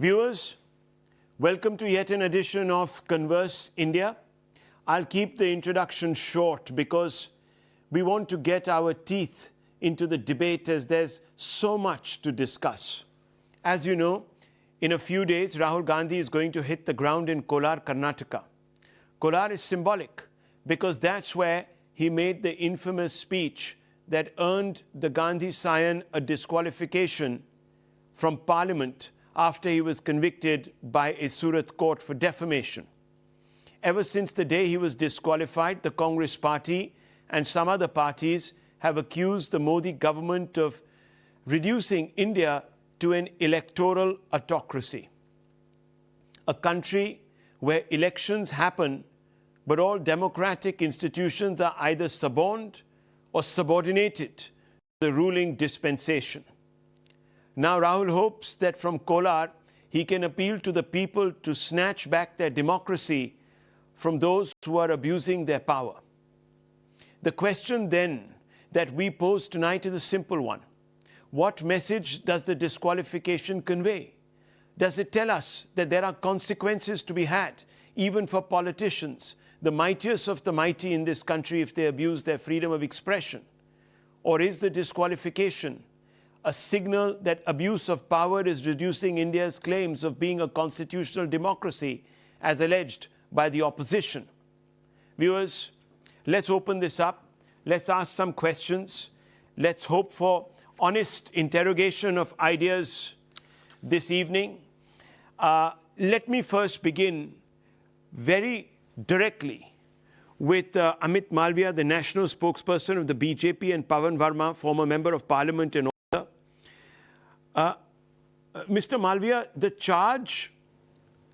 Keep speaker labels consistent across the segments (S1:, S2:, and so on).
S1: Viewers, welcome to yet an edition of Converse India. I'll keep the introduction short because we want to get our teeth into the debate as there's so much to discuss. As you know, in a few days, Rahul Gandhi is going to hit the ground in Kolar, Karnataka. Kolar is symbolic because that's where he made the infamous speech that earned the Gandhi scion a disqualification from Parliament after he was convicted by a Surat court for defamation. Ever since the day he was disqualified, the Congress party and some other parties have accused the Modi government of reducing India to an electoral autocracy. A country where elections happen, but all democratic institutions are either suborned or subordinated to the ruling dispensation. Now Rahul hopes that from Kolar, he can appeal to the people to snatch back their democracy from those who are abusing their power. The question then that we pose tonight is a simple one. What message does the disqualification convey? Does it tell us that there are consequences to be had, even for politicians, the mightiest of the mighty in this country, if they abuse their freedom of expression? Or is the disqualification a signal that abuse of power is reducing India's claims of being a constitutional democracy, as alleged by the opposition? Viewers, let's open this up. Let's ask some questions. Let's hope for honest interrogation of ideas this evening. Let me first begin very directly with Amit Malviya, the national spokesperson of the BJP, and Pavan Varma, former member of parliament and author. Mr. Malviya, the charge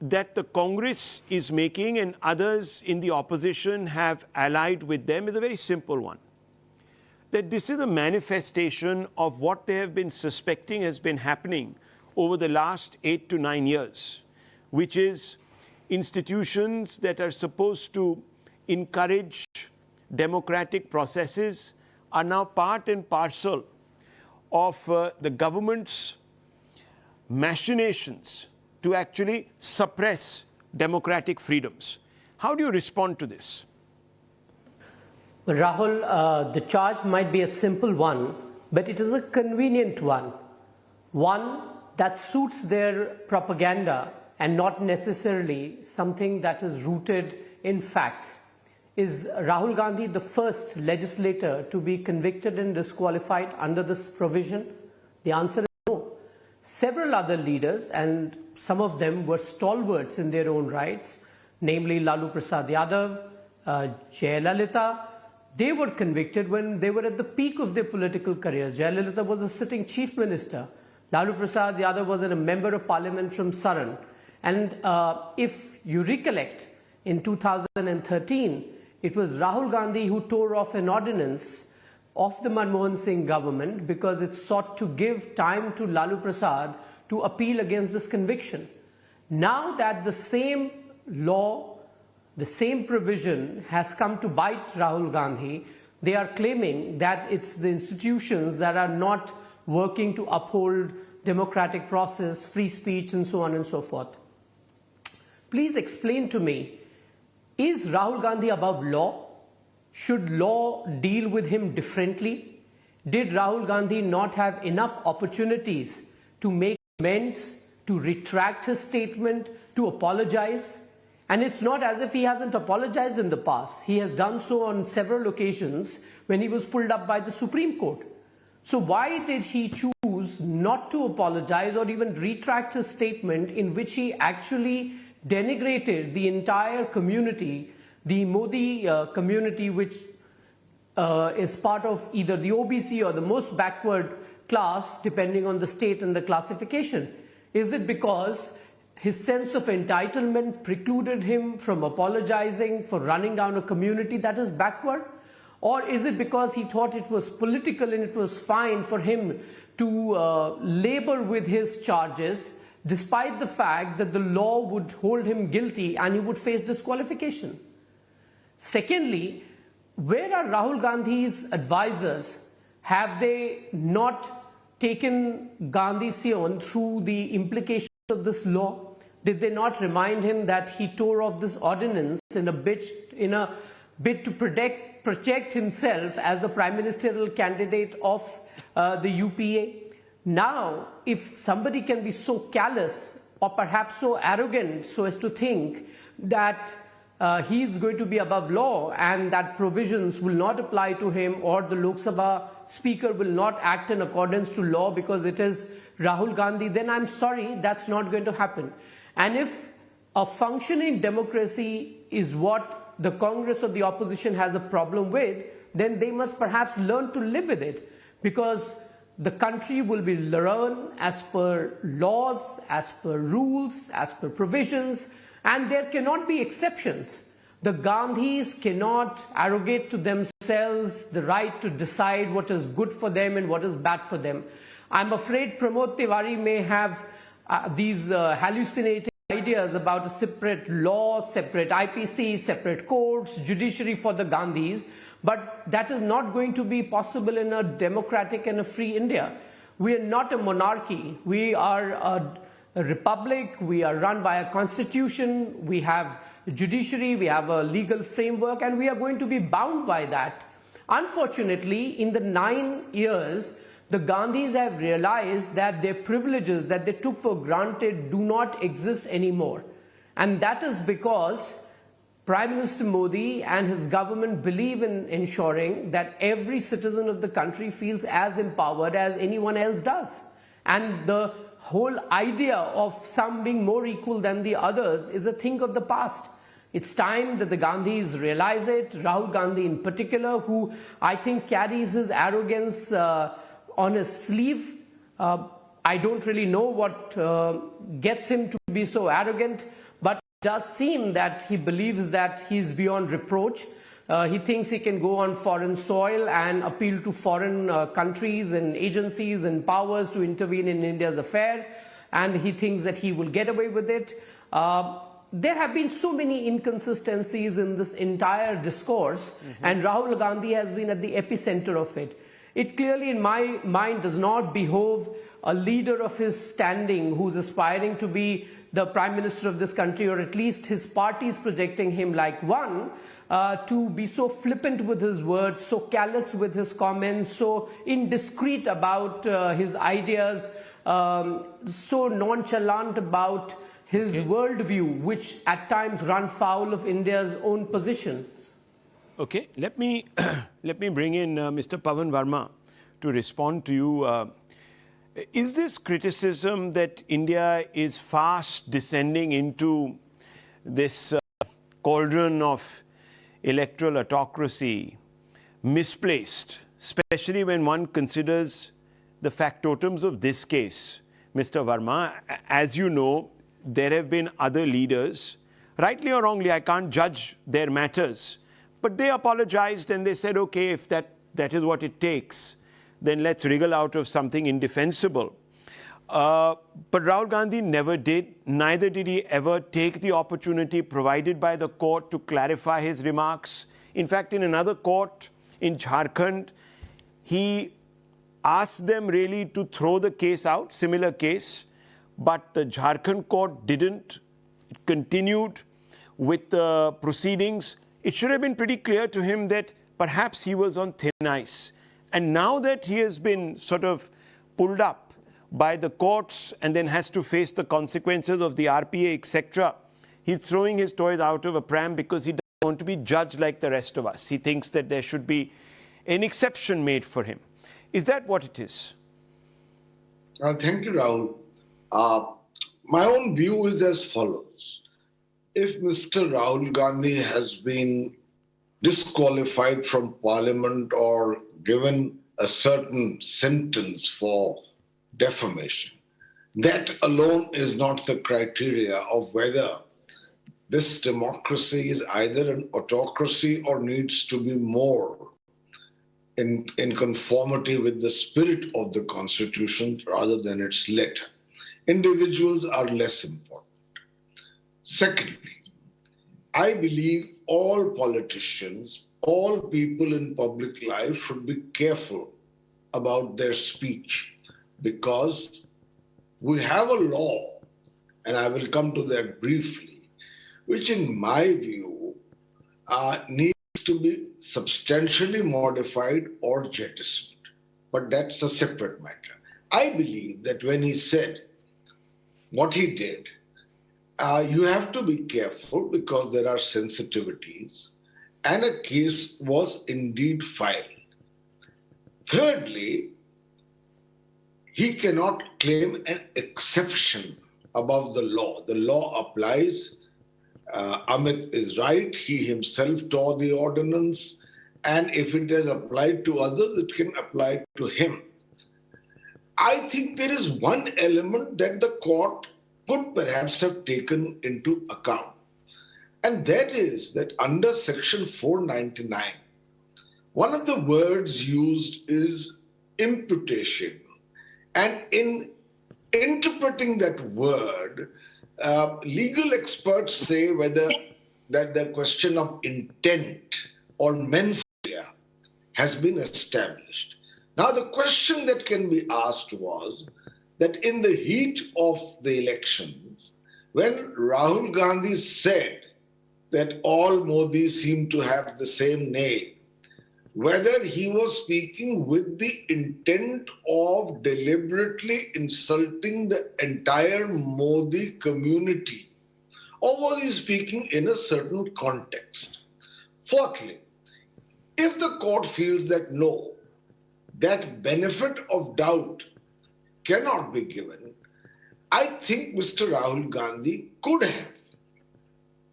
S1: that the Congress is making and others in the opposition have allied with them is a very simple one. That this is a manifestation of what they have been suspecting has been happening over the last 8 to 9 years, which is institutions that are supposed to encourage democratic processes are now part and parcel of the government's machinations to actually suppress democratic freedoms. How do you respond to this?
S2: Well, Rahul, the charge might be a simple one, but it is a convenient one. One that suits their propaganda and not necessarily something that is rooted in facts. Is Rahul Gandhi the first legislator to be convicted and disqualified under this provision? The answer is no. Several other leaders, and some of them were stalwarts in their own rights, namely Lalu Prasad Yadav, Jayalalitha, they were convicted when they were at the peak of their political careers. Jayalalitha was a sitting chief minister. Lalu Prasad Yadav was a member of parliament from Saran. And if you recollect, in 2013, it was Rahul Gandhi who tore off an ordinance of the Manmohan Singh government because it sought to give time to Lalu Prasad to appeal against this conviction. Now that the same law, the same provision has come to bite Rahul Gandhi, they are claiming that it's the institutions that are not working to uphold democratic process, free speech, and so on and so forth. Please explain to me, is Rahul Gandhi above law? Should law deal with him differently? Did Rahul Gandhi not have enough opportunities to make amends, to retract his statement, to apologize? And it's not as if he hasn't apologized in the past. He has done so on several occasions when he was pulled up by the Supreme Court. So why did he choose not to apologize or even retract his statement in which he actually denigrated the entire community, the Modi community, which is part of either the OBC or the most backward class, depending on the state and the classification? Is it because his sense of entitlement precluded him from apologizing for running down a community that is backward? Or is it because he thought it was political and it was fine for him to labor with his charges, despite the fact that the law would hold him guilty and he would face disqualification? Secondly, where are Rahul Gandhi's advisors? Have they not taken Gandhi Sion through the implication of this law? Did they not remind him that he tore off this ordinance in a bid to project himself as the prime ministerial candidate of the UPA? Now, if somebody can be so callous or perhaps so arrogant so as to think that he is going to be above law and that provisions will not apply to him, or the Lok Sabha speaker will not act in accordance to law because it is Rahul Gandhi, then I'm sorry, that's not going to happen. And if a functioning democracy is what the Congress or the opposition has a problem with, then they must perhaps learn to live with it, because the country will be run as per laws, as per rules, as per provisions, and there cannot be exceptions. The Gandhis cannot arrogate to themselves the right to decide what is good for them and what is bad for them. I'm afraid Pramod Tiwari may have these hallucinating ideas about a separate law, separate IPC, separate courts, judiciary for the Gandhis, but that is not going to be possible in a democratic and a free India. We are not a monarchy. We are a republic. We are run by a constitution. We have a judiciary. We have a legal framework, and we are going to be bound by that. Unfortunately, in the 9 years, the Gandhis have realized that their privileges that they took for granted do not exist anymore. And that is because Prime Minister Modi and his government believe in ensuring that every citizen of the country feels as empowered as anyone else does. And the whole idea of some being more equal than the others is a thing of the past. It's time that the Gandhis realize it, Rahul Gandhi in particular, who I think carries his arrogance on his sleeve. I don't really know what gets him to be so arrogant, but it does seem that he believes that he's beyond reproach. He thinks he can go on foreign soil and appeal to foreign countries and agencies and powers to intervene in India's affair, and he thinks that he will get away with it. There have been so many inconsistencies in this entire discourse, and Rahul Gandhi has been at the epicenter of it. It clearly, in my mind, does not behove a leader of his standing who's aspiring to be the prime minister of this country, or at least his party is projecting him like one, to be so flippant with his words, so callous with his comments, so indiscreet about his ideas, so nonchalant about his worldview, which at times run foul of India's own position.
S1: Okay, let me bring in Mr. Pavan Varma to respond to you. Is this criticism that India is fast descending into this cauldron of electoral autocracy misplaced, especially when one considers the factotums of this case? Mr. Varma, as you know, there have been other leaders, rightly or wrongly, I can't judge their matters, but they apologized and they said, okay, if that is what it takes, then let's wriggle out of something indefensible. But Rahul Gandhi never did. Neither did he ever take the opportunity provided by the court to clarify his remarks. In fact, in another court in Jharkhand, he asked them really to throw the case out, similar case, but the Jharkhand court didn't. It continued with the proceedings. It should have been pretty clear to him that perhaps he was on thin ice. And now that he has been sort of pulled up by the courts and then has to face the consequences of the RPA, etc., he's throwing his toys out of a pram because he doesn't want to be judged like the rest of us. He thinks that there should be an exception made for him. Is that what it is?
S3: Thank you, Rahul. My own view is as follows. If Mr. Rahul Gandhi has been disqualified from parliament or given a certain sentence for defamation, that alone is not the criteria of whether this democracy is either an autocracy or needs to be more in conformity with the spirit of the Constitution rather than its letter. Individuals are less important. Secondly, I believe all politicians, all people in public life should be careful about their speech, because we have a law and I will come to that briefly, which in my view needs to be substantially modified or jettisoned. But that's a separate matter. I believe that when he said what he did, you have to be careful because there are sensitivities, and a case was indeed filed. Thirdly, he cannot claim an exception above the law. The law applies. Amit is right. He himself tore the ordinance, and if it has applied to others, it can apply to him. I think there is one element that the court could perhaps have taken into account, and that is that under Section 499, one of the words used is imputation. And in interpreting that word, legal experts say whether that the question of intent or mens rea has been established. Now, the question that can be asked was that in the heat of the elections, when Rahul Gandhi said that all Modis seem to have the same name, whether he was speaking with the intent of deliberately insulting the entire Modi community, or was he speaking in a certain context? Fourthly, if the court feels that no, that benefit of doubt cannot be given, I think Mr. Rahul Gandhi could have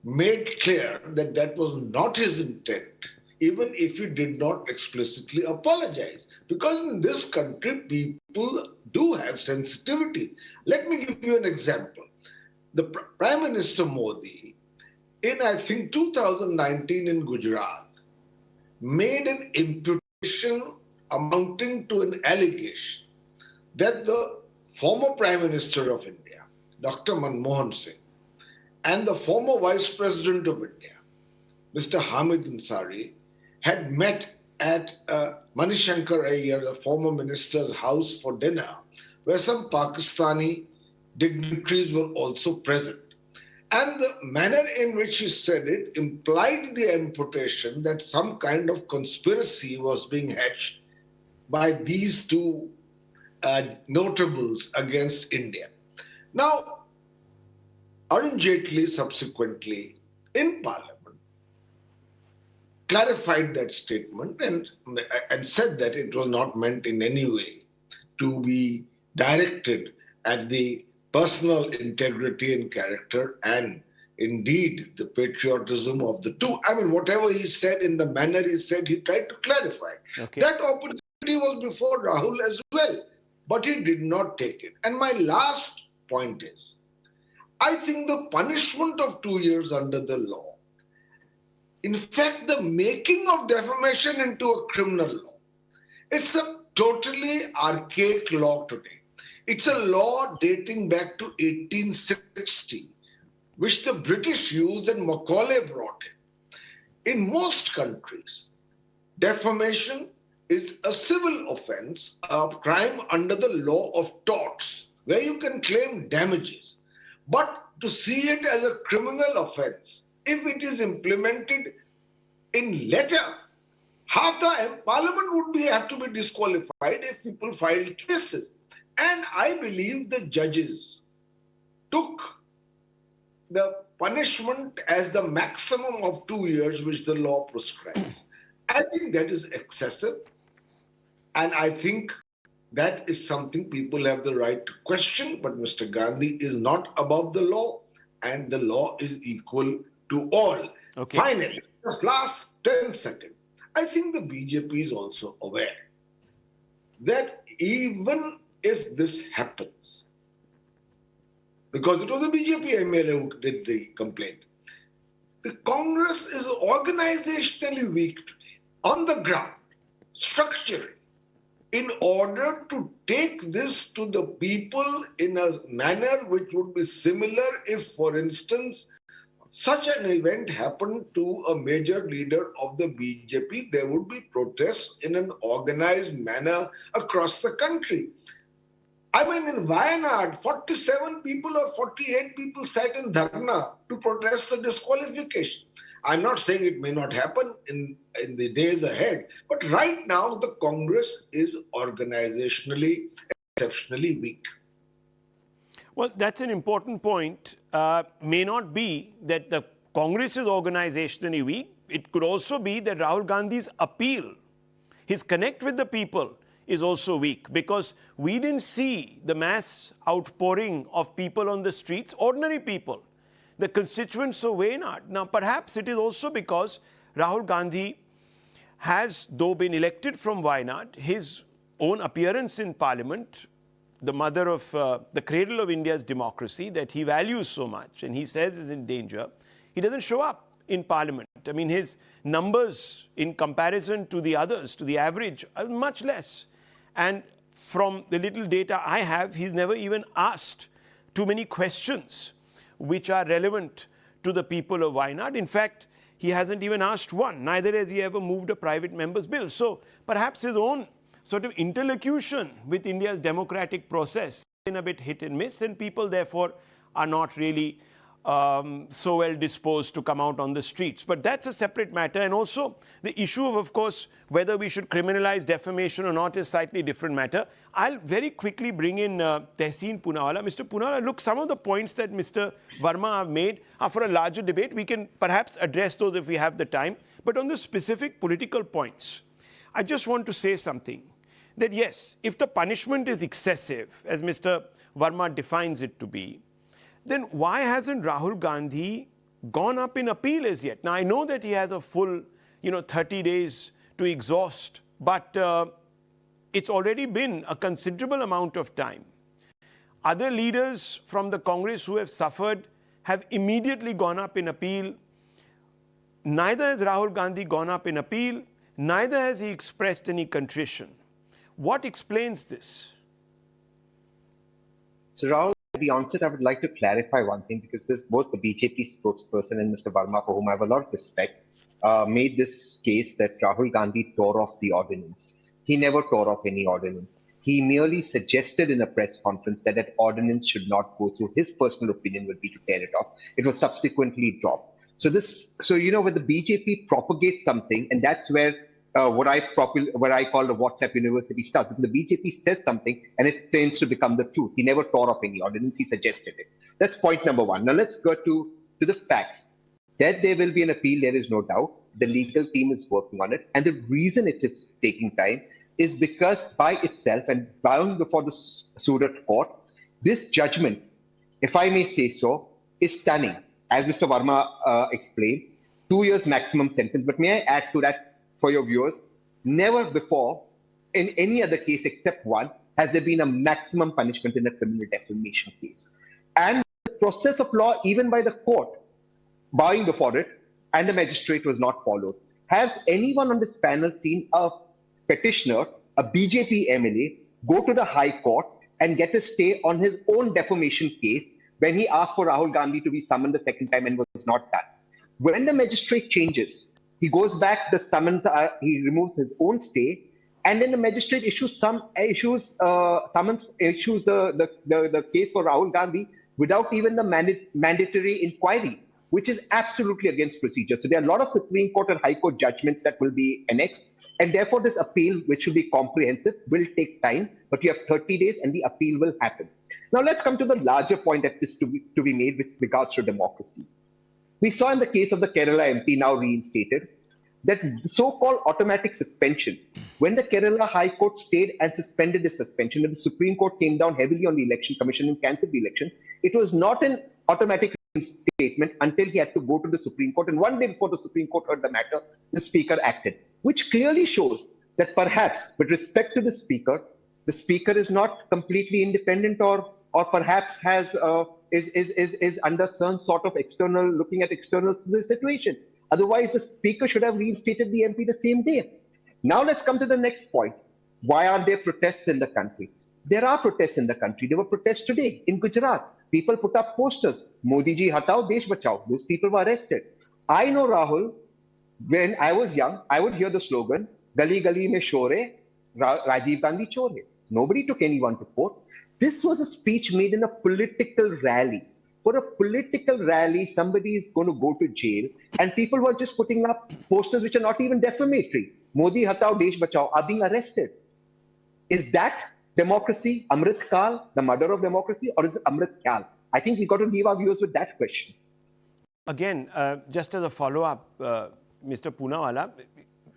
S3: made clear that that was not his intent, even if he did not explicitly apologize. Because in this country, people do have sensitivity. Let me give you an example. The Prime Minister Modi, in I think 2019 in Gujarat, made an imputation amounting to an allegation that the former Prime Minister of India, Dr. Manmohan Singh, and the former Vice President of India, Mr. Hamid Ansari, had met at Manishankar Iyer, the former minister's house, for dinner, where some Pakistani dignitaries were also present. And the manner in which he said it implied the imputation that some kind of conspiracy was being hatched by these two notables against India. Now, Arun Jaitley subsequently in Parliament clarified that statement and said that it was not meant in any way to be directed at the personal integrity and character and indeed the patriotism of the two. I mean, whatever he said in the manner he said, he tried to clarify. Okay. That opportunity was before Rahul as well, but he did not take it. And my last point is, I think the punishment of 2 years under the law, in fact, the making of defamation into a criminal law, it's a totally archaic law today. It's a law dating back to 1860, which the British used and Macaulay brought in. In most countries, defamation is a civil offense, a crime under the law of torts, where you can claim damages. But to see it as a criminal offense, if it is implemented in letter, half the parliament would have to be disqualified if people filed cases. And I believe the judges took the punishment as the maximum of 2 years which the law prescribes. I think that is excessive. And I think that is something people have the right to question. But Mr. Gandhi is not above the law, and the law is equal to all. Okay. Finally, just last 10 seconds, I think the BJP is also aware that even if this happens, because it was the BJP MLA who did the complaint, the Congress is organizationally weak on the ground, structurally, in order to take this to the people in a manner which would be similar if, for instance, such an event happened to a major leader of the BJP, there would be protests in an organized manner across the country. I mean, in Wayanad, 47 people or 48 people sat in dharna to protest the disqualification. I'm not saying it may not happen in the days ahead, but right now the Congress is organizationally exceptionally weak.
S1: Well, that's an important point. May not be that the Congress is organizationally weak. It could also be that Rahul Gandhi's appeal, his connect with the people, is also weak, because we didn't see the mass outpouring of people on the streets, ordinary people, the constituents of Wayanad. Now, perhaps it is also because Rahul Gandhi has, though been elected from Wayanad, his own appearance in Parliament, the mother of the cradle of India's democracy that he values so much and he says is in danger, he doesn't show up in Parliament. I mean, his numbers in comparison to the others, to the average, are much less. And from the little data I have, he's never even asked too many questions which are relevant to the people of Wayanad. In fact, he hasn't even asked one. Neither has he ever moved a private member's bill. So perhaps his own sort of interlocution with India's democratic process has been a bit hit and miss, and people therefore are not really so well disposed to come out on the streets. But that's a separate matter. And also the issue of course, whether we should criminalize defamation or not is a slightly different matter. I'll very quickly bring in Tehseen Poonawalla. Mr. Poonawalla, look, some of the points that Mr. Varma have made are for a larger debate. We can perhaps address those if we have the time. But on the specific political points, I just want to say something. That yes, if the punishment is excessive, as Mr. Varma defines it to be, then why hasn't Rahul Gandhi gone up in appeal as yet? Now, I know that he has a full, 30 days to exhaust, but it's already been a considerable amount of time. Other leaders from the Congress who have suffered have immediately gone up in appeal. Neither has Rahul Gandhi gone up in appeal, neither has he expressed any contrition. What explains this?
S4: So, Rahul, at the onset, I would like to clarify one thing, because both the BJP spokesperson and Mr. Varma, for whom I have a lot of respect, made this case that Rahul Gandhi tore off the ordinance. He never tore off any ordinance. He merely suggested in a press conference that that ordinance should not go through. His personal opinion would be to tear it off. It was subsequently dropped. So when the BJP propagates something, and that's where what I call the WhatsApp university starts, because the BJP says something and it tends to become the truth. He never tore off any ordinance, he suggested it. That's point number one. Now let's go to the facts. That there will be an appeal, there is no doubt. The legal team is working on it. And the reason it is taking time is because by itself and bound before the Surat court, this judgment, if I may say so, is stunning. As Mr. Varma explained, 2 years maximum sentence. But may I add to that, for your viewers, never before in any other case except one has there been a maximum punishment in a criminal defamation case. And the process of law, even by the court, bowing before it, and the magistrate was not followed. Has anyone on this panel seen a petitioner, a BJP MLA, go to the High Court and get a stay on his own defamation case when he asked for Rahul Gandhi to be summoned the second time and was not done? When the magistrate changes, he goes back, the summons, he removes his own stay, and then the magistrate issues the case for Rahul Gandhi without even the mandatory inquiry, which is absolutely against procedure. So there are a lot of Supreme Court and High Court judgments that will be annexed, and therefore this appeal, which will be comprehensive, will take time, but you have 30 days and the appeal will happen. Now let's come to the larger point that is to be made with regards to democracy. We saw in the case of the Kerala MP, now reinstated, that the so-called automatic suspension, when the Kerala High Court stayed and suspended the suspension, and the Supreme Court came down heavily on the Election Commission and cancelled the election, it was not an automatic statement until he had to go to the Supreme Court. And one day before the Supreme Court heard the matter, the Speaker acted, which clearly shows that perhaps, with respect to the Speaker is not completely independent, or perhaps is under some sort of looking at external situation. Otherwise, the Speaker should have reinstated the MP the same day. Now let's come to the next point. Why aren't there protests in the country? There are protests in the country. There were protests today in Gujarat. People put up posters. Modi ji hatao, desh bachao. Those people were arrested. I know, Rahul, when I was young, I would hear the slogan, Gali Gali Mein Shore, Rajiv Gandhi Chore. Nobody took anyone to court. This was a speech made in a political rally. For a political rally, somebody is going to go to jail, and people who are just putting up posters which are not even defamatory. Modi hatao, Desh bachao are being arrested. Is that democracy, Amrit Kal, the murder of democracy, or is it Amrit Kal? I think we got to leave our viewers with that question.
S1: Again, just as a follow-up, Mr. Poonawalla,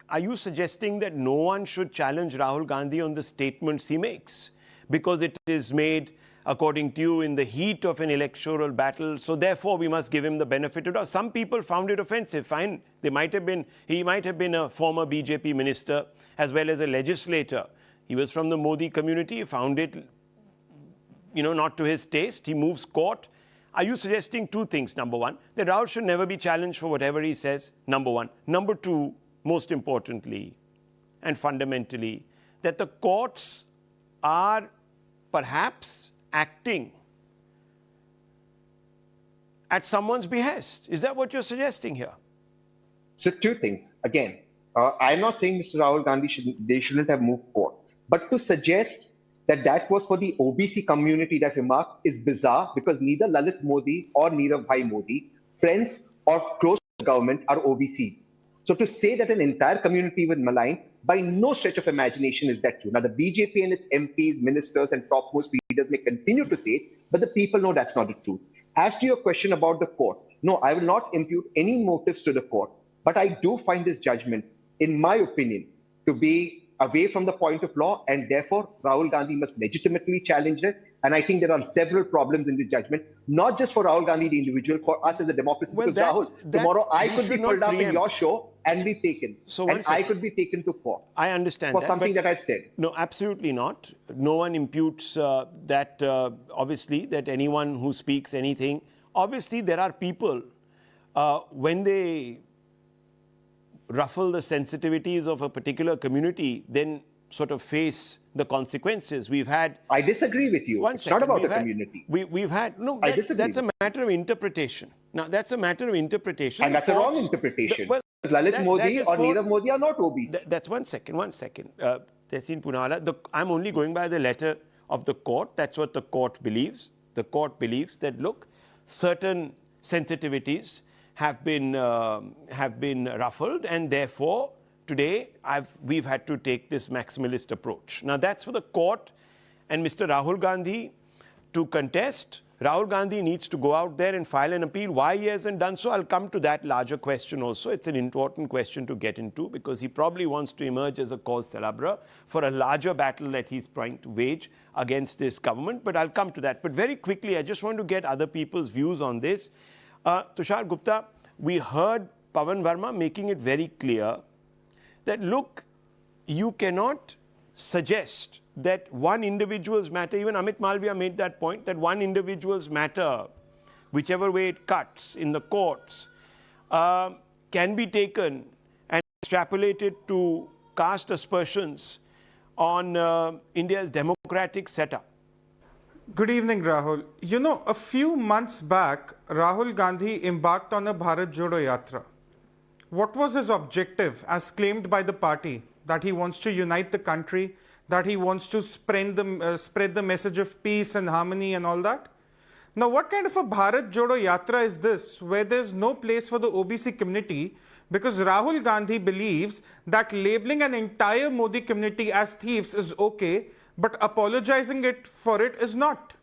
S1: are you suggesting that no one should challenge Rahul Gandhi on the statements he makes? Because it is made, according to you, in the heat of an electoral battle, so therefore we must give him the benefit of doubt. Some people found it offensive. Fine, he might have been a former BJP minister as well as a legislator. He was from the Modi community. He found it, not to his taste. He moves court. Are you suggesting two things? Number one, that Rahul should never be challenged for whatever he says, number one. Number two, most importantly and fundamentally, that the courts are perhaps acting at someone's behest. Is that what you're suggesting here?
S4: So two things. Again, I'm not saying Mr. Rahul Gandhi shouldn't have moved court. But to suggest that that was for the OBC community, that remark is bizarre, because neither Lalit Modi or Nirav Bhai Modi, friends or close to the government, are OBCs. So to say that an entire community was maligned, by no stretch of imagination is that true. Now the BJP and its MPs, ministers and topmost leaders may continue to say it, but the people know that's not the truth. As to your question about the court, no, I will not impute any motives to the court, but I do find this judgment, in my opinion, to be away from the point of law, and therefore Rahul Gandhi must legitimately challenge it. And I think there are several problems in the judgment, not just for Rahul Gandhi, the individual, for us as a democracy.
S1: Well,
S4: because Rahul, tomorrow I could be pulled up in your show and be taken. And I could be taken to court.
S1: I understand
S4: for something that I've said.
S1: No, absolutely not. No one imputes that, obviously, that anyone who speaks anything. Obviously, there are people, when they ruffle the sensitivities of a particular community, then sort of face the consequences. We've had...
S4: I disagree with you. It's not about the community.
S1: We've had... No,
S4: I disagree.
S1: That's a matter of interpretation. Now, that's a matter of interpretation.
S4: And that's a wrong interpretation. Well, Lalit Modi or Nirav Modi are not OBC.
S1: That's one second. Tehseen Poonawalla, I'm only going by the letter of the court. That's what the court believes. The court believes that, look, certain sensitivities have been ruffled, and therefore today we've had to take this maximalist approach. Now that's for the court and Mr. Rahul Gandhi to contest. Rahul Gandhi needs to go out there and file an appeal. Why he hasn't done so, I'll come to that larger question also. It's an important question to get into, because he probably wants to emerge as a cause célèbre for a larger battle that he's trying to wage against this government. But I'll come to that. But very quickly, I just want to get other people's views on this. Tushar Gupta, we heard Pavan Varma making it very clear that, look, you cannot suggest that one individual's matter, even Amit Malviya made that point, that one individual's matter, whichever way it cuts in the courts, can be taken and extrapolated to cast aspersions on India's democratic setup.
S5: Good evening, Rahul. You know, a few months back, Rahul Gandhi embarked on a Bharat Jodo Yatra. What was his objective, as claimed by the party? That he wants to unite the country, that he wants to spread the message of peace and harmony and all that? Now, what kind of a Bharat Jodo Yatra is this, where there's no place for the OBC community, because Rahul Gandhi believes that labeling an entire Modi community as thieves is okay, but apologizing for it is not?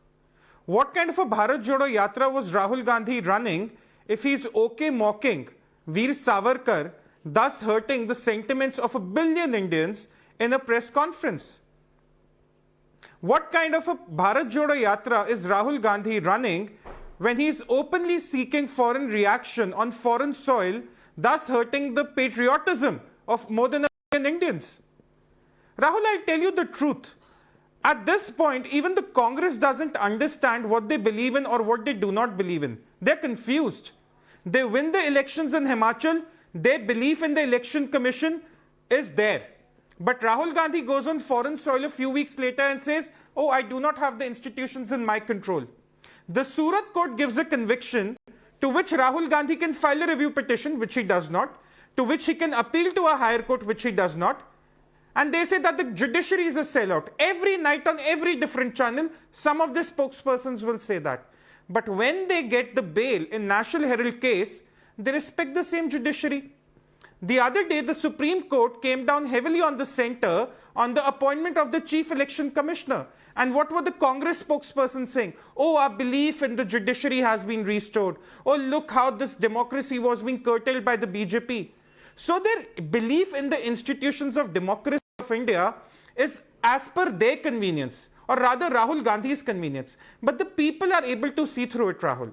S5: What kind of a Bharat Jodo Yatra was Rahul Gandhi running if he's okay mocking VD Savarkar, thus hurting the sentiments of 1 billion Indians in a press conference? What kind of a Bharat Jodo Yatra is Rahul Gandhi running when he's openly seeking foreign reaction on foreign soil, thus hurting the patriotism of more than 1 billion Indians? Rahul, I'll tell you the truth. At this point, even the Congress doesn't understand what they believe in or what they do not believe in. They're confused. They win the elections in Himachal, their belief in the election commission is there. But Rahul Gandhi goes on foreign soil a few weeks later and says, oh, I do not have the institutions in my control. The Surat court gives a conviction to which Rahul Gandhi can file a review petition, which he does not, to which he can appeal to a higher court, which he does not. And they say that the judiciary is a sellout. Every night on every different channel, some of the spokespersons will say that. But when they get the bail in National Herald case, they respect the same judiciary. The other day, the Supreme Court came down heavily on the centre on the appointment of the Chief Election Commissioner. And what were the Congress spokespersons saying? Oh, our belief in the judiciary has been restored. Oh, look how this democracy was being curtailed by the BJP. So their belief in the institutions of democracy of India is as per their convenience, or rather Rahul Gandhi's convenience. But the people are able to see through it, Rahul.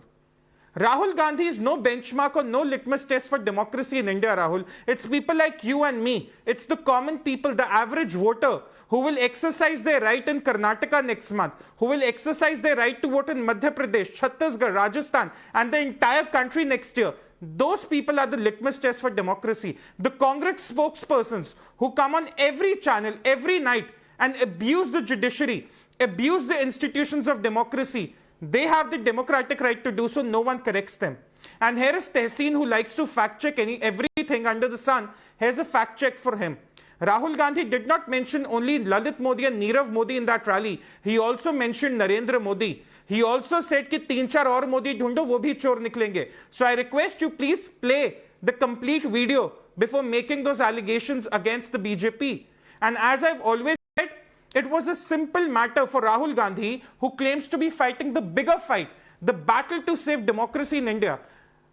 S5: Rahul Gandhi is no benchmark or no litmus test for democracy in India, Rahul. It's people like you and me. It's the common people, the average voter, who will exercise their right in Karnataka next month, who will exercise their right to vote in Madhya Pradesh, Chhattisgarh, Rajasthan, and the entire country next year. Those people are the litmus test for democracy. The Congress spokespersons who come on every channel, every night, and abuse the judiciary, abuse the institutions of democracy, they have the democratic right to do so. No one corrects them. And here is Tehseen, who likes to fact check everything under the sun. Here's a fact check for him. Rahul Gandhi did not mention only Lalit Modi and Nirav Modi in that rally. He also mentioned Narendra Modi. He also said कि 3-4 और मोदी ढूंढो वो भी चोर निकलेंगे. So I request you please play the complete video before making those allegations against the BJP. And as I've always said, it was a simple matter for Rahul Gandhi, who claims to be fighting the bigger fight, the battle to save democracy in India.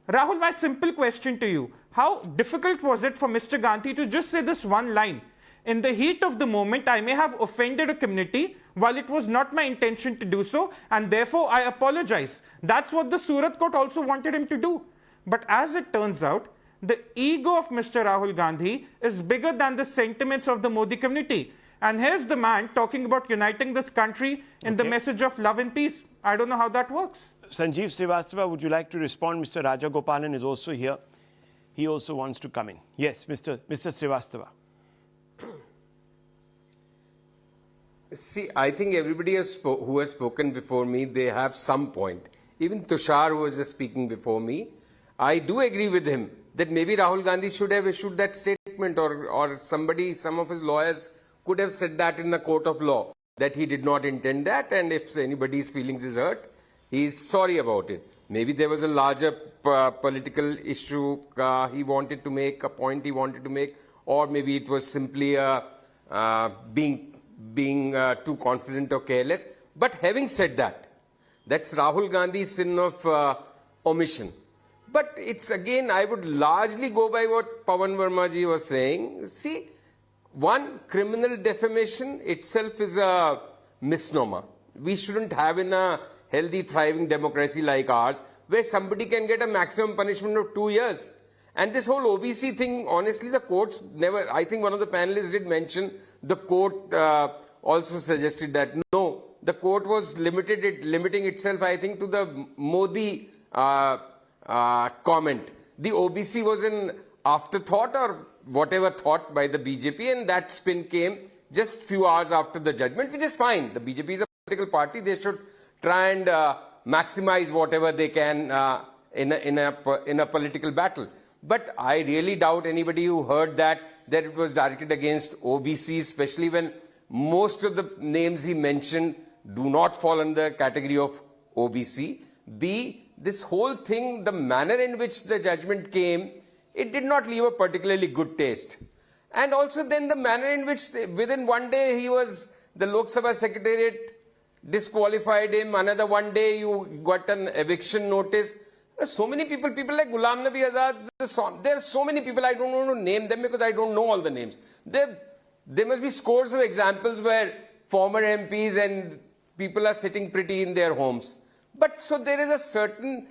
S5: Rahul, my simple question to you, how difficult was it for Mr. Gandhi to just say this one line? In the heat of the moment, I may have offended a community while it was not my intention to do so, and therefore I apologize. That's what the Surat court also wanted him to do. But as it turns out, the ego of Mr. Rahul Gandhi is bigger than the sentiments of the Modi community. And here's the man talking about uniting this country in the message of love and peace. I don't know how that works.
S1: Sanjeev Srivastava, would you like to respond? Mr. Rajagopalan is also here. He also wants to come in. Yes, Mr. Srivastava.
S6: See, I think everybody who has spoken before me, they have some point. Even Tushar, who was just speaking before me, I do agree with him that maybe Rahul Gandhi should have issued that statement, or somebody, some of his lawyers could have said that in the court of law, that he did not intend that, and if anybody's feelings is hurt, he is sorry about it. Maybe there was a larger political issue he wanted to make, a point he wanted to make, or maybe it was simply being too confident or careless. But having said that, that's Rahul Gandhi's sin of omission. But it's again, I would largely go by what Pavan Varma ji was saying. See, one, criminal defamation itself is a misnomer. We shouldn't have in a healthy, thriving democracy like ours, where somebody can get a maximum punishment of 2 years. And this whole OBC thing, honestly, the courts never, I think one of the panelists did mention, the court also suggested that no, the court was limiting itself, I think, to the Modi comment. The OBC was an afterthought or whatever thought by the BJP, and that spin came just few hours after the judgment, which is fine. The BJP is a political party. They should try and maximize whatever they can in a political battle. But I really doubt anybody who heard that it was directed against OBC, especially when most of the names he mentioned do not fall under the category of OBC. B, this whole thing, the manner in which the judgment came, it did not leave a particularly good taste. And also then the manner in which within one day the Lok Sabha Secretariat disqualified him, another one day you got an eviction notice. So many people like Ghulam Nabi Azad, there are so many people, I don't want to name them because I don't know all the names. There must be scores of examples where former MPs and people are sitting pretty in their homes. But so there is a certain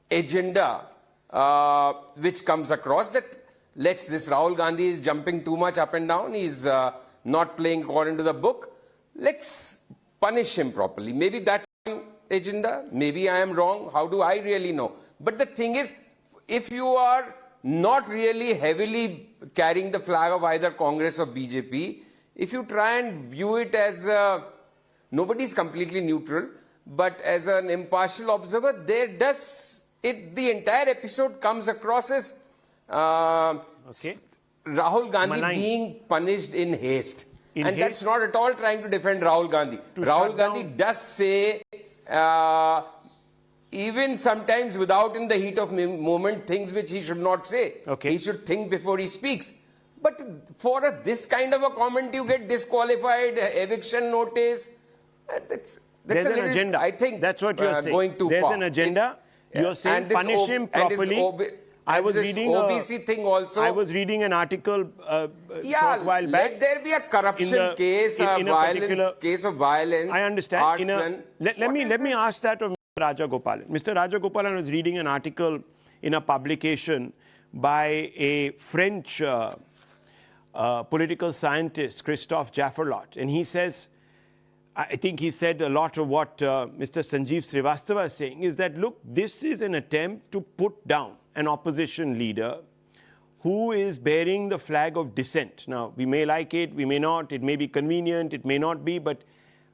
S6: agenda which comes across that this Rahul Gandhi is jumping too much up and down, he's not playing according to the book. Let's punish him properly. Maybe that's one agenda, maybe I am wrong, how do I really know? But the thing is, if you are not really heavily carrying the flag of either Congress or BJP, if you try and view it as nobody is completely neutral, but as an impartial observer, the entire episode comes across as Rahul Gandhi
S1: maligned.
S6: being punished in haste.
S1: In
S6: and
S1: haste?
S6: That's not at all trying to defend Rahul Gandhi. Rahul Gandhi does say, even sometimes without in the heat of moment, things which he should not say.
S1: Okay.
S6: He should think before he speaks. But for this kind of a comment, you get disqualified, eviction notice. That's
S1: There's
S6: a
S1: an
S6: little,
S1: agenda.
S6: I think,
S1: That's what you're saying.
S6: going too
S1: There's
S6: far.
S1: an agenda. You're saying
S6: and this
S1: punish him properly. I was reading
S6: OBC thing also.
S1: I was reading an article short while back.
S6: Let there be a corruption case, a violence, case of violence.
S1: I understand.
S6: Arson.
S1: Let me ask that of Mr. Rajagopalan. Mr. Rajagopalan was reading an article in a publication by a French political scientist, Christophe Jafferlot, and he says, I think he said a lot of what Mr. Sanjeev Srivastava is saying, is that, look, this is an attempt to put down an opposition leader who is bearing the flag of dissent. Now, we may like it, we may not, it may be convenient, it may not be, but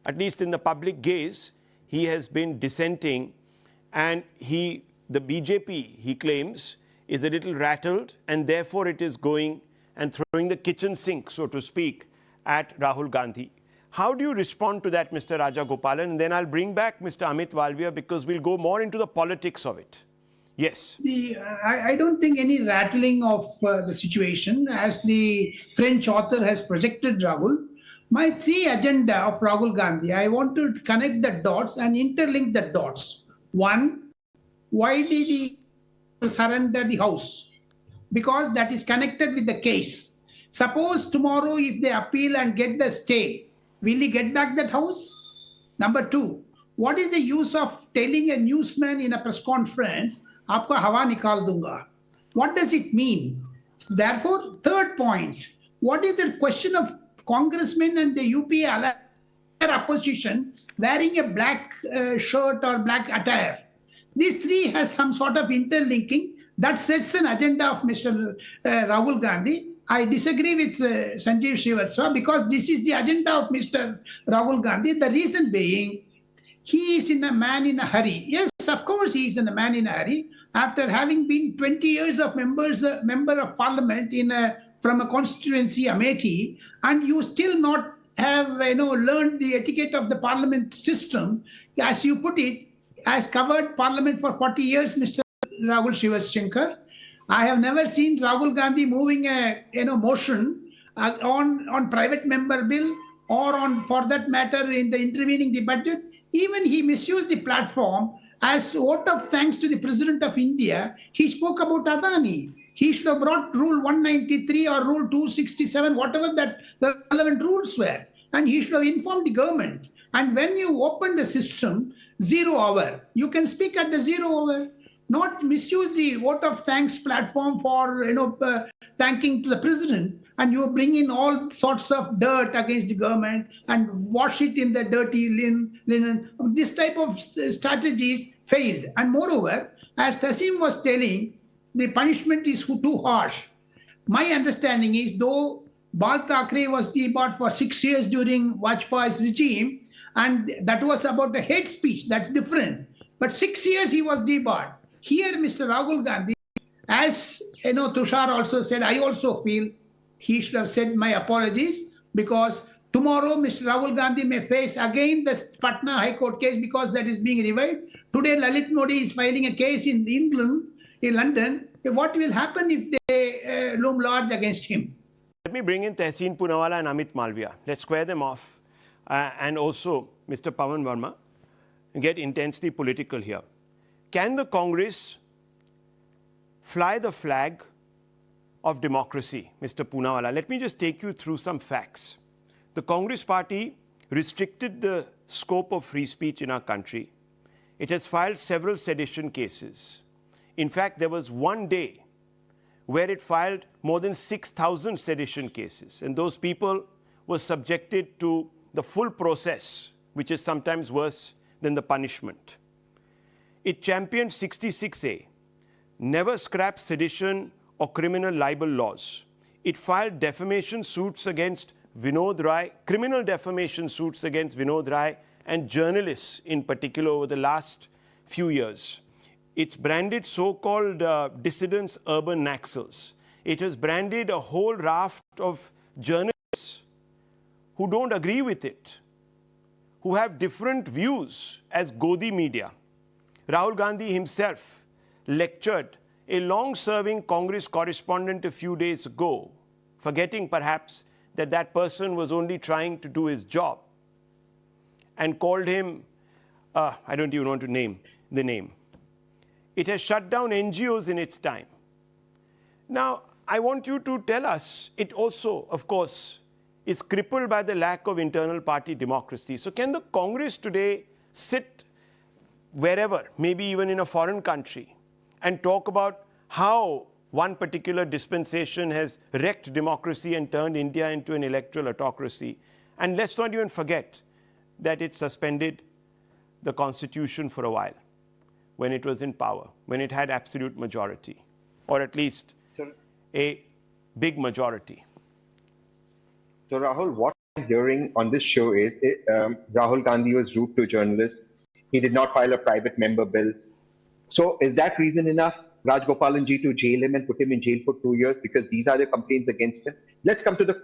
S1: at least in the public gaze, he has been dissenting, and the BJP, he claims, is a little rattled, and therefore it is going and throwing the kitchen sink, so to speak, at Rahul Gandhi. How do you respond to that, Mr. Rajagopalan? And then I'll bring back Mr. Amit Malviya, because we'll go more into the politics of it. Yes.
S7: I don't think any rattling of the situation, as the French author has projected, Rahul. My three agenda of Rahul Gandhi, I want to connect the dots and interlink the dots. One, why did he surrender the house? Because that is connected with the case. Suppose tomorrow if they appeal and get the stay, will he get back that house? Number two, what is the use of telling a newsman in a press conference, "Aapka hawa nikal dunga"? What does it mean? Therefore, third point, what is the question of congressmen and the UPA opposition wearing a black shirt or black attire? These three has some sort of interlinking that sets an agenda of Mr. Rahul Gandhi. I disagree with Sanjeev Srivastava, because this is the agenda of Mr. Rahul Gandhi. The reason being, he is a man in a hurry. Yes, of course, he is a man in a hurry. After having been 20 years of member of parliament from a constituency, Amethi, and you still not have learned the etiquette of the parliament system, as you put it, has covered parliament for 40 years, Mr. Rahul Shivshankar. I have never seen Rahul Gandhi moving a motion on private member bill, or on, for that matter, in the intervening the budget. Even he misused the platform as vote of thanks to the President of India. He spoke about Adani. He should have brought Rule 193 or Rule 267, whatever that the relevant rules were, and he should have informed the government. And when you open the system, 0 hour, you can speak at the 0 hour. Not misuse the vote of thanks platform for thanking to the president, and you bring in all sorts of dirt against the government and wash it in the dirty linen. This type of strategies failed. And moreover, as Tasim was telling, the punishment is too harsh. My understanding is, though Bal Thackeray was debarred for 6 years during Vajpayee's regime, and that was about a hate speech, that's different. But 6 years he was debarred. Here, Mr. Rahul Gandhi, as Tushar also said, I also feel he should have said my apologies, because tomorrow Mr. Rahul Gandhi may face again the Patna High Court case, because that is being revived. Today, Lalit Modi is filing a case in England, in London. What will happen if they loom large against him?
S1: Let me bring in Tehseen Poonawalla and Amit Malviya. Let's square them off. And also Mr. Pavan Varma, and get intensely political here. Can the Congress fly the flag of democracy, Mr. Poonawalla? Let me just take you through some facts. The Congress party restricted the scope of free speech in our country. It has filed several sedition cases. In fact, there was one day where it filed more than 6,000 sedition cases, and those people were subjected to the full process, which is sometimes worse than the punishment. It championed 66A, never scrapped sedition or criminal libel laws. It filed defamation suits against Vinod Rai, criminal defamation suits against Vinod Rai and journalists in particular over the last few years. It's branded so-called dissidents urban naxals. It has branded a whole raft of journalists who don't agree with it, who have different views as Godi media. Rahul Gandhi himself lectured a long-serving Congress correspondent a few days ago, forgetting perhaps that that person was only trying to do his job, and called him, I don't even want to name the name. It has shut down NGOs in its time. Now, I want you to tell us, it also, of course, is crippled by the lack of internal party democracy. So can the Congress today sit wherever, maybe even in a foreign country, and talk about how one particular dispensation has wrecked democracy and turned India into an electoral autocracy? And let's not even forget that it suspended the constitution for a while when it was in power, when it had absolute majority, or at least a big majority.
S4: So Rahul, what I'm hearing on this show is Rahul Gandhi was rude to journalists. He did not file a private member bill. So is that reason enough, Rajgopalan ji, to jail him and put him in jail for 2 years because these are the complaints against him? Let's come to the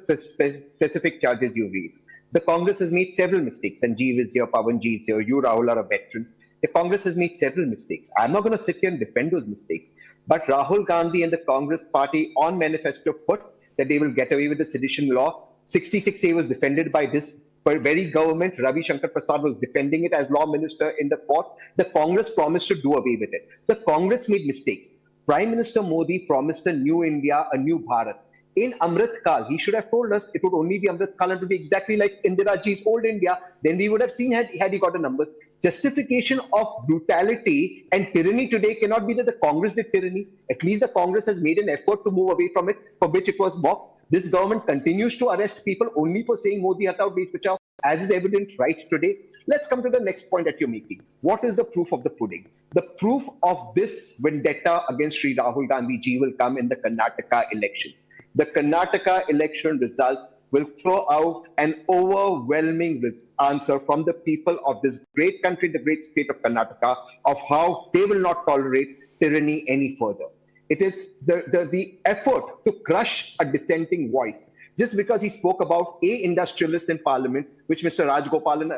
S4: specific charges you raised. The Congress has made several mistakes. Sanjeev is here, Pavan ji is here, you, Rahul, are a veteran. The Congress has made several mistakes. I'm not going to sit here and defend those mistakes. But Rahul Gandhi and the Congress party on manifesto put that they will get away with the sedition law. 66A was defended by this very government. Ravi Shankar Prasad was defending it as law minister in the court. The Congress promised to do away with it. The Congress made mistakes. Prime Minister Modi promised a new India, a new Bharat. In Amrit Kal, he should have told us it would only be Amrit Kal and it would be exactly like Indira Ji's old India. Then we would have seen had he got the numbers. Justification of brutality and tyranny today cannot be that the Congress did tyranny. At least the Congress has made an effort to move away from it, for which it was mocked. This government continues to arrest people only for saying Modi hatao, beat bachao, as is evident right today. Let's come to the next point that you're making. What is the proof of the pudding? The proof of this vendetta against Sri Rahul Gandhi ji will come in the Karnataka elections. The Karnataka election results will throw out an overwhelming answer from the people of this great country, the great state of Karnataka, of how they will not tolerate tyranny any further. It is the effort to crush a dissenting voice. Just because he spoke about a industrialist in parliament, which Mr. Rajgopalan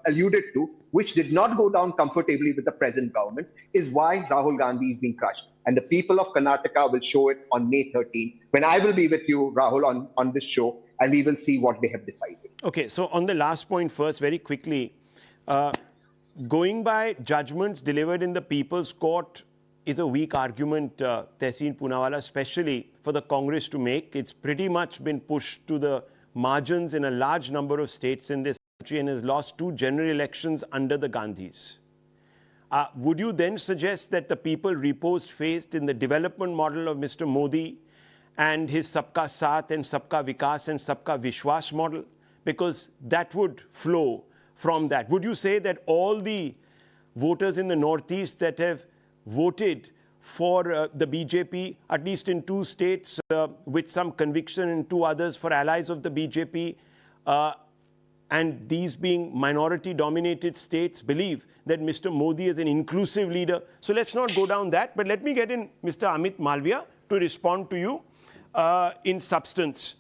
S4: alluded to, which did not go down comfortably with the present government, is why Rahul Gandhi is being crushed. And the people of Karnataka will show it on May 13, when I will be with you, Rahul, on this show, and we will see what they have decided. Okay,
S1: so on the last point first, very quickly, going by judgments delivered in the People's Court is a weak argument, Tehseen Poonawalla, especially for the Congress to make. It's pretty much been pushed to the margins in a large number of states in this country and has lost 2 general elections under the Gandhis. Would you then suggest that the people reposed faith in the development model of Mr. Modi and his Sabka Saath and Sabka Vikas and Sabka Vishwas model? Because that would flow from that. Would you say that all the voters in the Northeast that have voted for the BJP, at least in 2 states with some conviction and 2 others for allies of the BJP, and these being minority-dominated states, believe that Mr. Modi is an inclusive leader? So let's not go down that, but let me get in Mr. Amit Malviya to respond to you in substance.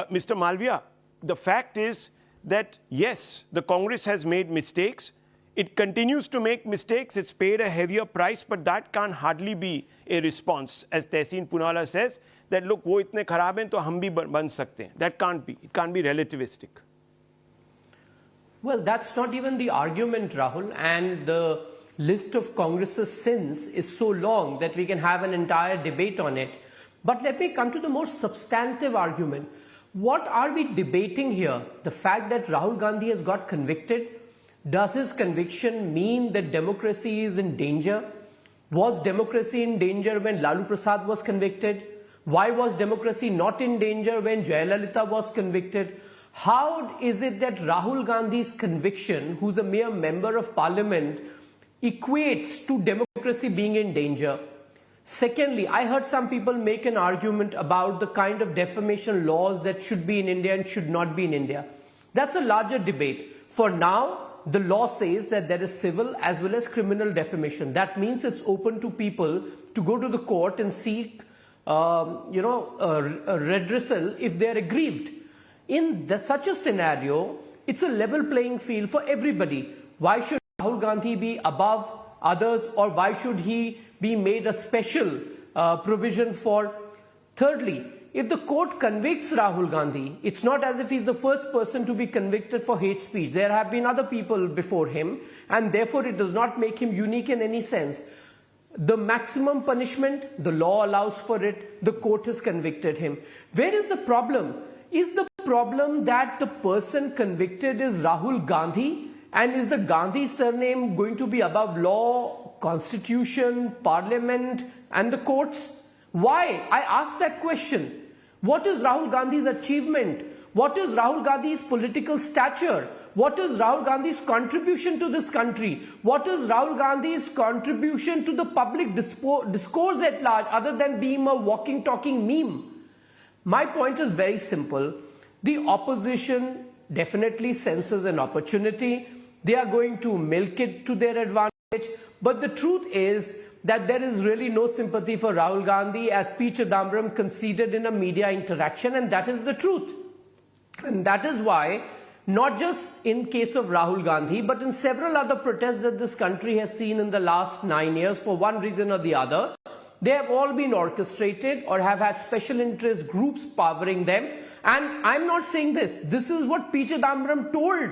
S1: Mr. Malviya, the fact is that, yes, the Congress has made mistakes. It continues to make mistakes. It's paid a heavier price, but that can't hardly be a response. As Tehseen Poonawalla says, that look, wo itne kharab hain, to hum bhi ban sakte hain. That can't be. It can't be relativistic.
S2: Well, that's not even the argument, Rahul. And the list of Congress's sins is so long that we can have an entire debate on it. But let me come to the more substantive argument. What are we debating here? The fact that Rahul Gandhi has got convicted? Does his conviction mean that democracy is in danger? Was democracy in danger when Lalu Prasad was convicted? Why was democracy not in danger when Jayalalitha was convicted? How is it that Rahul Gandhi's conviction, who's a mere member of parliament, equates to democracy being in danger? Secondly, I heard some people make an argument about the kind of defamation laws that should be in India and should not be in India. That's a larger debate. For now, the law says that there is civil as well as criminal defamation. That means it's open to people to go to the court and seek redressal if they are aggrieved. In such a scenario, it's a level playing field for everybody. Why should Rahul Gandhi be above others, or why should he be made a special provision for? Thirdly, if the court convicts Rahul Gandhi, it's not as if he's the first person to be convicted for hate speech. There have been other people before him, and therefore it does not make him unique in any sense. The maximum punishment, the law allows for it, the court has convicted him. Where is the problem? Is the problem that the person convicted is Rahul Gandhi? And is the Gandhi surname going to be above law, constitution, parliament, and the courts? Why? I ask that question. What is Rahul Gandhi's achievement? What is Rahul Gandhi's political stature? What is Rahul Gandhi's contribution to this country? What is Rahul Gandhi's contribution to the public discourse at large, other than being a walking, talking meme? My point is very simple. The opposition definitely senses an opportunity. They are going to milk it to their advantage. But the truth is that there is really no sympathy for Rahul Gandhi, as P. Chidambaram conceded in a media interaction, and that is the truth. And that is why, not just in case of Rahul Gandhi, but in several other protests that this country has seen in the last 9 years, for one reason or the other, they have all been orchestrated or have had special interest groups powering them. And I'm not saying this. This is what P. Chidambaram told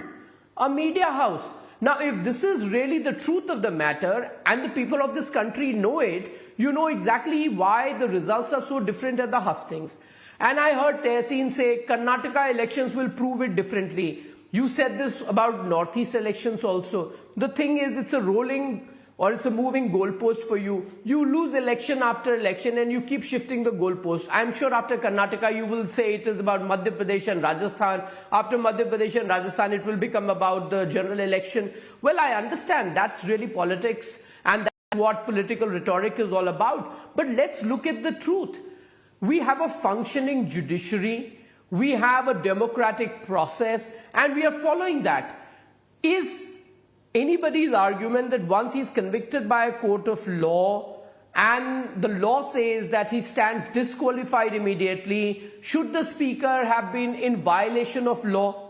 S2: a media house. Now, if this is really the truth of the matter, and the people of this country know it, you know exactly why the results are so different at the hustings. And I heard Tehseen say, Karnataka elections will prove it differently. You said this about Northeast elections also. The thing is, it's a rolling, or it's a moving goalpost for you. You lose election after election and you keep shifting the goalpost. I'm sure after Karnataka you will say it is about Madhya Pradesh and Rajasthan. After Madhya Pradesh and Rajasthan it will become about the general election. Well, I understand that's really politics, and that's what political rhetoric is all about. But let's look at the truth. We have a functioning judiciary, we have a democratic process, and we are following that. Is anybody's argument that once he's convicted by a court of law and the law says that he stands disqualified immediately, should the speaker have been in violation of law?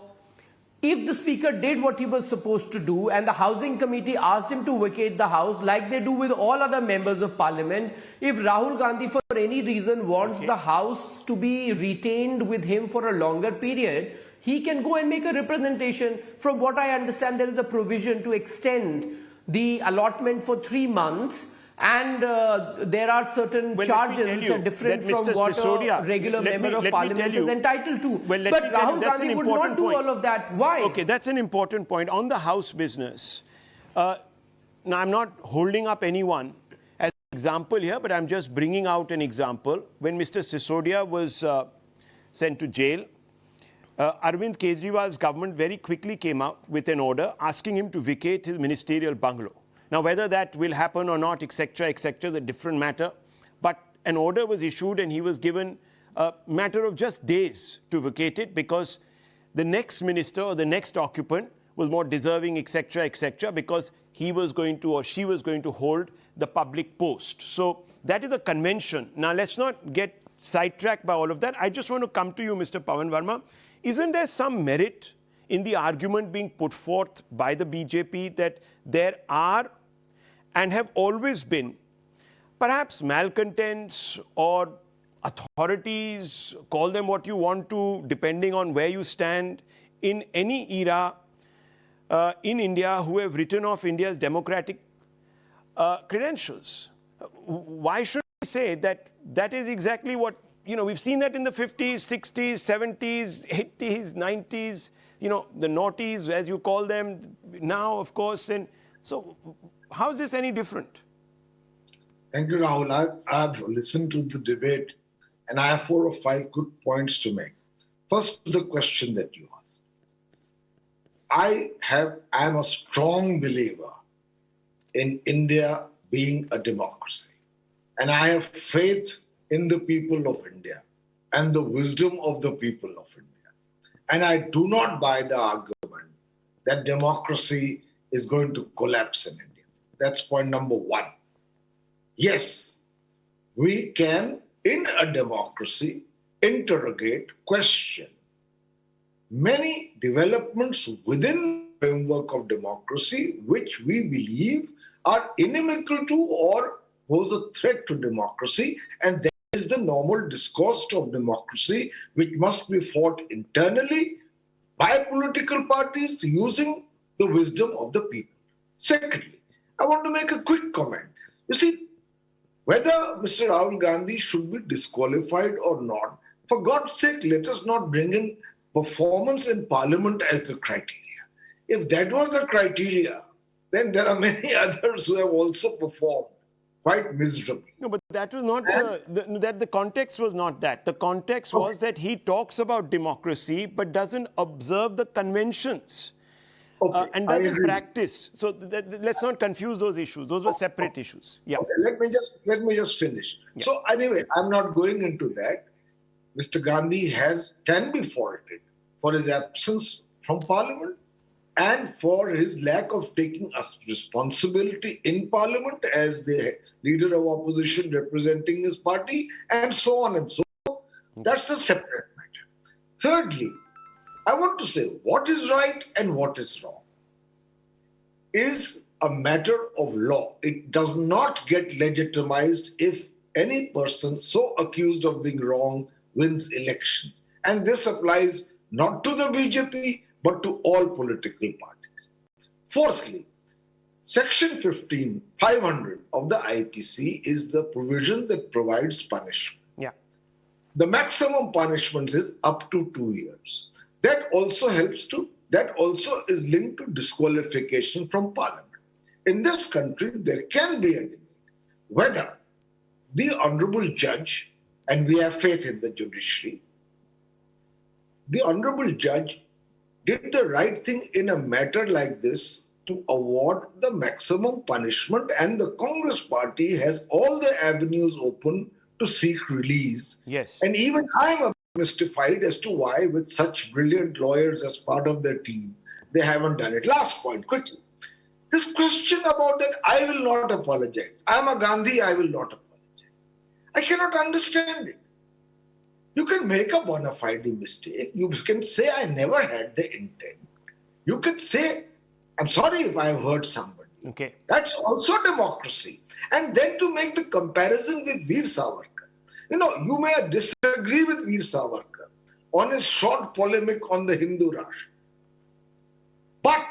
S2: If the speaker did what he was supposed to do and the housing committee asked him to vacate the house like they do with all other members of parliament, if Rahul Gandhi for any reason wants the house to be retained with him for a longer period, he can go and make a representation. From what I understand, there is a provision to extend the allotment for 3 months, and there are certain charges which are different from what a regular member of parliament is entitled to. But Rahul Gandhi would not do all of that. Why?
S1: Okay, that's an important point. On the house business, now I'm not holding up anyone as an example here, but I'm just bringing out an example. When Mr. Sisodia was sent to jail, Arvind Kejriwal's government very quickly came out with an order asking him to vacate his ministerial bungalow. Now, whether that will happen or not, etc., is a different matter. But an order was issued and he was given a matter of just days to vacate it, because the next minister or the next occupant was more deserving, etc., because he was going to, or she was going to, hold the public post. So that is a convention. Now, let's not get sidetracked by all of that. I just want to come to you, Mr. Pavan Varma. Isn't there some merit in the argument being put forth by the BJP that there are and have always been perhaps malcontents or authorities, call them what you want to, depending on where you stand, in any era in India, who have written off India's democratic credentials? Why should we say that that is exactly what, we've seen that in the 50s, 60s, 70s, 80s, 90s, the noughties, as you call them now, of course. And so how is this any different?
S3: Thank you, Rahul. I've listened to the debate and I have 4 or 5 good points to make. First, the question that you asked. I am a strong believer in India being a democracy. And I have faith in the people of India and the wisdom of the people of India. And I do not buy the argument that democracy is going to collapse in India. That's point number 1. Yes, we can in a democracy, interrogate, question many developments within the framework of democracy which we believe are inimical to or pose a threat to democracy, and that is the normal discourse of democracy which must be fought internally by political parties using the wisdom of the people. Secondly, I want to make a quick comment. You see, whether Mr. Rahul Gandhi should be disqualified or not, for God's sake, let us not bring in performance in parliament as the criteria. If that was the criteria, then there are many others who have also performed quite miserably.
S1: No, but that was not the context was not that. The context was that he talks about democracy but doesn't observe the conventions. And doesn't practice. So let's not confuse those issues. Those were separate issues. Yeah.
S3: Okay, let me just finish. Yeah. So anyway, I'm not going into that. Mr. Gandhi can be faulted for his absence from Parliament and for his lack of taking responsibility in Parliament as the leader of opposition representing his party, and so on and so on. That's a separate matter. Thirdly, I want to say what is right and what is wrong is a matter of law. It does not get legitimized if any person so accused of being wrong wins elections. And this applies not to the BJP, but to all political parties. Fourthly, Section 500 of the IPC is the provision that provides punishment.
S1: Yeah.
S3: The maximum punishment is up to 2 years. That also is linked to disqualification from Parliament. In this country, there can be a debate whether the honorable judge, and we have faith in the judiciary, the honorable judge did the right thing in a matter like this to award the maximum punishment, and the Congress party has all the avenues open to seek release.
S1: Yes.
S3: And even I'm a mystified as to why, with such brilliant lawyers as part of their team, they haven't done it. Last point, quickly. This question about that I will not apologize. I'm a Gandhi, I will not apologize. I cannot understand it. You can make a bona fide mistake. You can say, I never had the intent. You can say, I'm sorry if I've hurt somebody.
S1: Okay.
S3: That's also democracy. And then to make the comparison with Veer Savarkar. You may disagree with Veer Savarkar on his short polemic on the Hindu Rashtra. But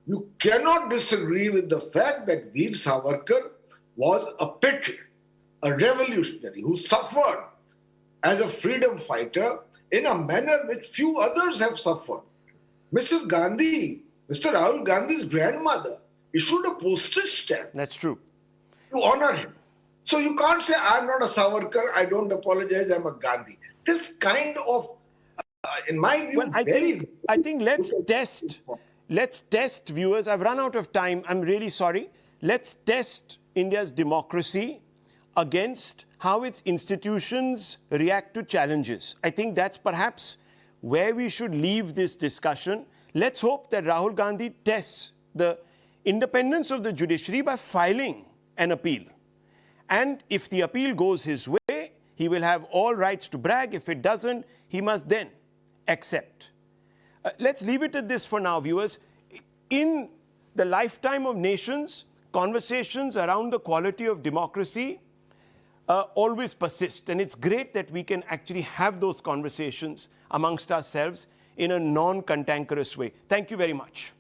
S3: you cannot disagree with the fact that Veer Savarkar was a patriot, a revolutionary who suffered as a freedom fighter in a manner which few others have suffered. Mrs. Gandhi, Mr. Rahul Gandhi's grandmother, issued a postage stamp.
S1: That's true.
S3: To honor him. So you can't say, I'm not a Savarkar, I don't apologize, I'm a Gandhi. This kind of, in my view,
S1: well, I think let's test viewers. I've run out of time. I'm really sorry. Let's test India's democracy against how its institutions react to challenges. I think that's perhaps where we should leave this discussion. Let's hope that Rahul Gandhi tests the independence of the judiciary by filing an appeal. And if the appeal goes his way, he will have all rights to brag. If it doesn't, he must then accept. Let's leave it at this for now, viewers. In the lifetime of nations, conversations around the quality of democracy always persist. And it's great that we can actually have those conversations amongst ourselves in a non-cantankerous way. Thank you very much.